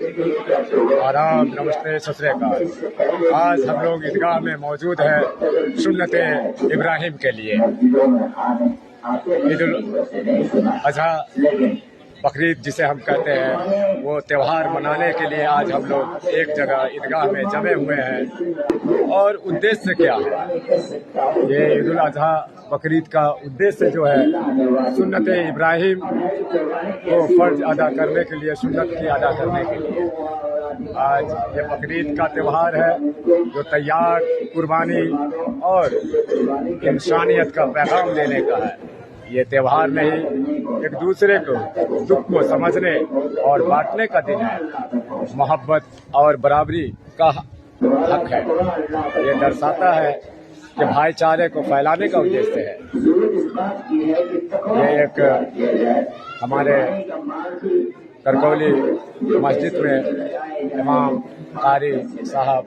आदाब, नमस्ते, सत श्री अकाल। आज हम लोग ईदगाह में मौजूद है सुन्नत इब्राहिम के लिए। ईद उल अजहा, बकरीद जिसे हम कहते हैं, वो त्यौहार मनाने के लिए आज हम लोग एक जगह ईदगाह में जमे हुए हैं। और उद्देश्य क्या है? ये ईद उल अजहा बकरीद का उद्देश्य जो है सुन्नत इब्राहिम को फर्ज अदा करने के लिए, सुन्नत की अदा करने के लिए आज ये बकरीद का त्यौहार है, जो तैयार, कुर्बानी और इंसानियत का पैगाम देने का है। ये त्यौहार नहीं, एक दूसरे को दुख को समझने और बांटने का दिन है। मोहब्बत और बराबरी का हक है। ये दर्शाता है कि भाईचारे को फैलाने का उद्देश्य है। ये एक हमारे करकौली मस्जिद में इमाम कारी साहब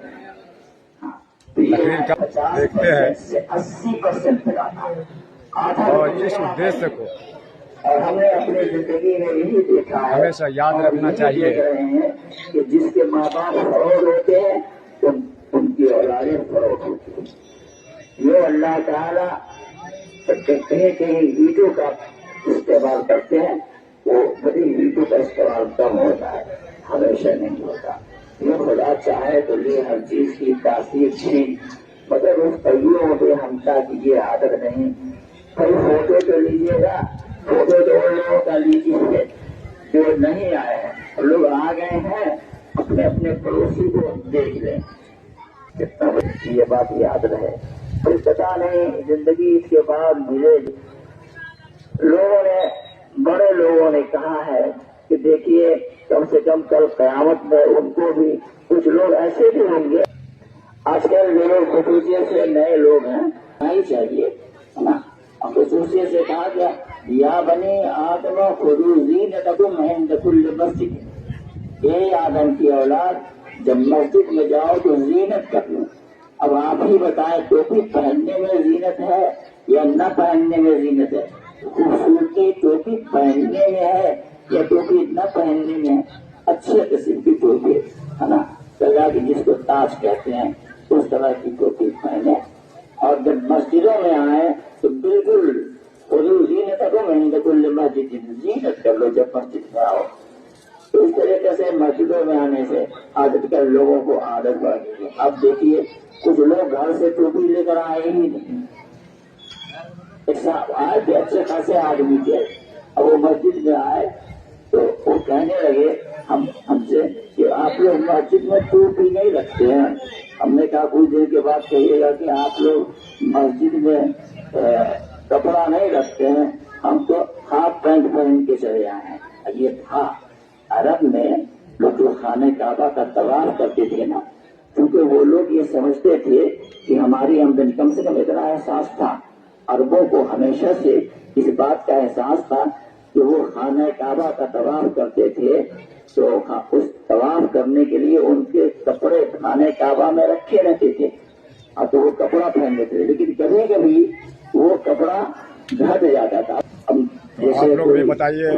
तकरीर का देखते हैं और इस उद्देश्य को हमें अपनी जिंदगी में यही देखा है, हमेशा याद रखना चाहिए कि जिसके माँ बाप फरोग होते हैं तो उनकी औलादें फरोग होती हैं। ये अल्लाह ताला कहीं कहीं ईंटों का इस्तेमाल करते हैं, वो बड़ी ईंटों का इस्तेमाल कम होता है, हमेशा नहीं होता। ये खुदा चाहे तो ये हर चीज की तासीर थी, मगर उस पहियों पे हमसा की ये आदत नहीं। कई फोटो तो लीजिएगा, फोटो तो उन लोगों का लीजिए जो नहीं आए हैं। लोग आ गए हैं, अपने अपने पड़ोसी को देख लें, कितना ये बात याद रहे। फिर पता नहीं जिंदगी इसके बाद मिले। लोगों ने, बड़े लोगों ने कहा है कि देखिए कम से कम कल कयामत में उनको भी कुछ लोग ऐसे भी होंगे। आजकल जो लोग खसूसियत से नए लोग हैं, नहीं चाहिए है ना। खसूसियत से कहा गया, या बनी आदम खुदू ज़ीनतकुम इंद कुल्ल मस्जिद। ये आदम की औलाद, जब मस्जिद में जाओ तो जीनत कर लो। अब आप ही बताएं, टोपी पहनने में जीनत है या न पहनने में जीनत है? खूबसूरती टोपी पहनने में है या टोपी न पहनने में? अच्छे किस्म की टोपी है ना, सजा की जिसको ताज कहते हैं, उस तरह की टोपी पहने। और जब मस्जिदों में आए तो बिल्कुल जीनत कर लो जब मस्जिद में आओ। तो इस तरीके से मस्जिदों में आने से आजकल लोगों को आदत बढ़ गई है। अब देखिए कुछ लोग घर से टोपी लेकर आए ही नहीं। आए थे अच्छे खासे आदमी थे, अब वो मस्जिद में आए तो वो कहने लगे हमसे कि आप लोग मस्जिद में टोपी नहीं रखते हैं। हमने कहा कुछ देर के बाद कहिएगा कि आप लोग मस्जिद में कपड़ा नहीं रखते हैं, हम तो हाफ पैंट पहन के चले आए हैं। ये था अरब में लोग जो खाने काबा का तवाफ करते थे ना, क्योंकि वो लोग ये समझते थे कि हमारी आमदनी, कम से कम इतना एहसास था अरबों को, हमेशा से इस बात का एहसास था कि वो खाने काबा का तवाफ करते थे तो उस तवाफ करने के लिए उनके कपड़े खाने काबा में रखे रहते थे। अब तो वो कपड़ा पहन लेते थे, लेकिन कभी कभी वो कपड़ा घट जाता था। आप लोग भी बताइए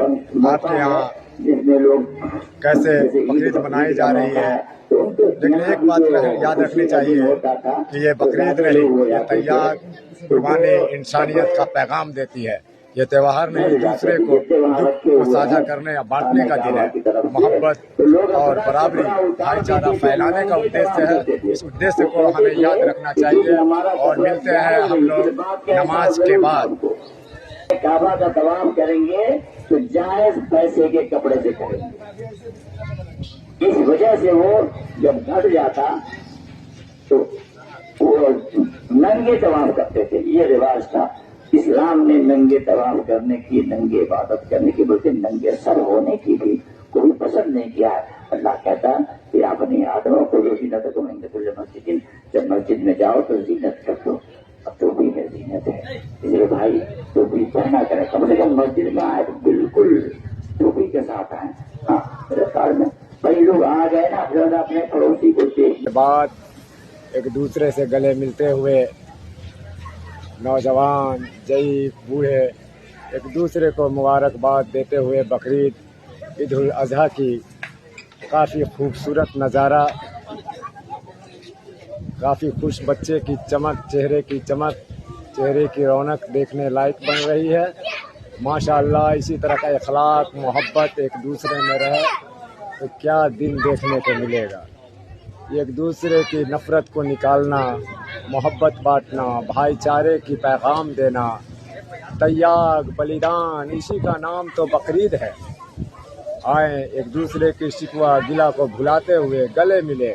आपके यहाँ जिसमें लोग कैसे बकरीद मनाई जा रही है। लेकिन एक बात याद रखनी चाहिए कि ये बकरीद नहीं, ये तैयार, कुर्बानी, इंसानियत का पैगाम देती है। ये त्यौहार नहीं, दूसरे को दुख को साझा करने या बांटने का दिन है। मोहब्बत और बराबरी, भाईचारा फैलाने का उद्देश्य है। इस उद्देश्य को हमें याद रखना चाहिए। और मिलते हैं हम लोग नमाज के बाद। काबा का तवाफ करेंगे तो जायज पैसे के कपड़े से करेंगे। इस वजह से वो जब घट जाता तो वो नंगे तवाफ करते थे। ये रिवाज था इस्लाम ने, नंगे तवाफ करने की, नंगे इबादत करने की, बल्कि नंगे सर होने की भी कोई पसंद नहीं किया है। अल्लाह कहता है कि अपनी आदमों को जीनत को मस्जिद, जब मस्जिद में जाओ तो जीनत कर दो। अब टोपी में जीनत है, इसलिए भाई टोपी पहना करें। कम से कम मस्जिद में आए तो बिल्कुल टोपी के साथ आए। हाँ, मेरे ख्याल में कई लोग आ गए ना, फिर अपने पड़ोसी को देख बाद एक दूसरे से गले मिलते हुए नौजवान, जईफ, बूढ़े एक दूसरे को मुबारकबाद देते हुए बकरीद ईद उल अजहा की काफ़ी खूबसूरत नज़ारा, काफ़ी खुश बच्चे की चमक, चेहरे की चमक, चेहरे की रौनक देखने लायक बन रही है। माशाअल्लाह, इसी तरह का अखलाक, मोहब्बत एक दूसरे में रहे तो क्या दिन देखने को मिलेगा। एक दूसरे की नफ़रत को निकालना, मोहब्बत बांटना, भाईचारे की पैगाम देना, तैयाग, बलिदान, इसी का नाम तो बकरीद है। आए एक दूसरे की शिकवा गिला को भुलाते हुए गले मिले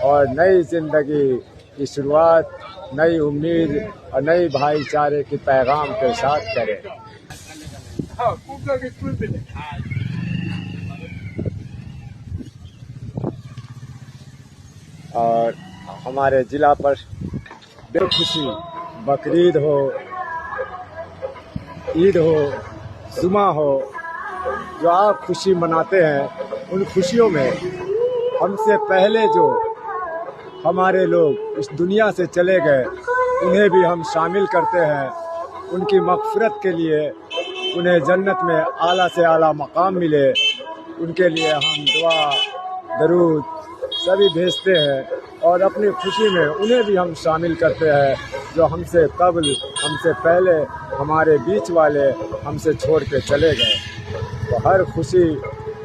और नई ज़िंदगी की शुरुआत, नई उम्मीद और नई भाईचारे की पैगाम के साथ करें। और हमारे ज़िला पर बेखुशी, बकरीद हो, ईद हो, जुमा हो, जो आप खुशी मनाते हैं, उन खुशियों में हमसे पहले जो हमारे लोग इस दुनिया से चले गए उन्हें भी हम शामिल करते हैं। उनकी मग़फ़िरत के लिए, उन्हें जन्नत में आला से आला मकाम मिले, उनके लिए हम दुआ, दरूद सभी भेजते हैं और अपनी खुशी में उन्हें भी हम शामिल करते हैं जो हमसे कबल, हमसे पहले, हमारे बीच वाले हमसे छोड़ के चले गए। तो हर खुशी,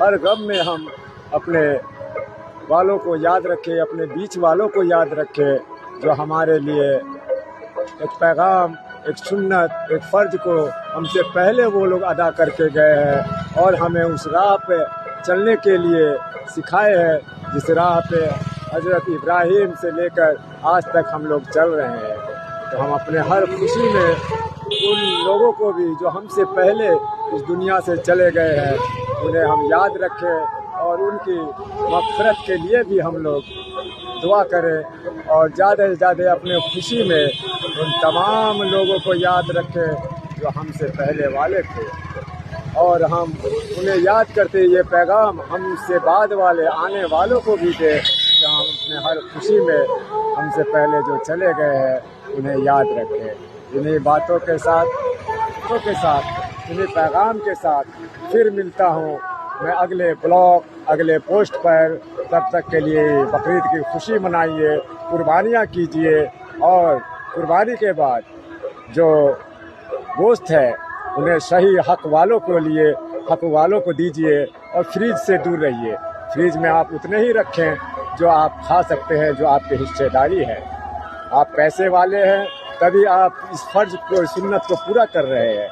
हर गम में हम अपने वालों को याद रखें, अपने बीच वालों को याद रखें जो हमारे लिए एक पैगाम, एक सुन्नत, एक फ़र्ज को हमसे पहले वो लोग अदा करके गए हैं और हमें उस राह पे चलने के लिए सिखाए हैं जिस राह पे हज़रत इब्राहीम से लेकर आज तक हम लोग चल रहे हैं। तो हम अपने हर खुशी में उन लोगों को भी जो हमसे पहले इस दुनिया से चले गए हैं उन्हें हम याद रखें और उनकी मग़फ़िरत के लिए भी हम लोग दुआ करें और ज़्यादा से ज़्यादा अपने खुशी में उन तमाम लोगों को याद रखें जो हमसे पहले वाले थे और हम उन्हें याद करते ये पैगाम हमसे बाद वाले आने वालों को भी दें कि हम अपने हर खुशी में हमसे पहले जो चले गए हैं उन्हें याद रखें। इन्हीं बातों के साथ इन्हीं पैगाम के साथ फिर मिलता हूँ मैं अगले ब्लॉग, अगले पोस्ट पर। तब तक के लिए बकरीद की खुशी मनाइए, कुर्बानियाँ कीजिए और कुर्बानी के बाद जो गोश्त है उन्हें सही हक़ वालों को लिए, हक़ वालों को दीजिए और फ्रिज से दूर रहिए। फ्रिज में आप उतने ही रखें जो आप खा सकते हैं, जो आपकी हिस्सेदारी है। आप पैसे वाले हैं तभी आप इस फ़र्ज़ को, सुन्नत को पूरा कर रहे हैं।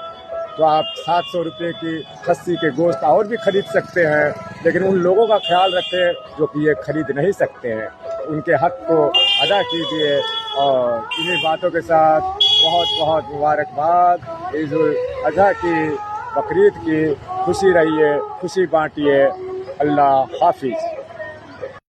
तो आप 700 रुपये की खस्सी के गोश्त और भी ख़रीद सकते हैं, लेकिन उन लोगों का ख्याल रखें जो कि ये ख़रीद नहीं सकते हैं। उनके हक़ को अदा कीजिए और इन्हीं बातों के साथ बहुत बहुत मुबारकबाद। ईद उल अज़हा की, बकरीद की खुशी रहिए, खुशी बांटिए। अल्लाह हाफ़िज़।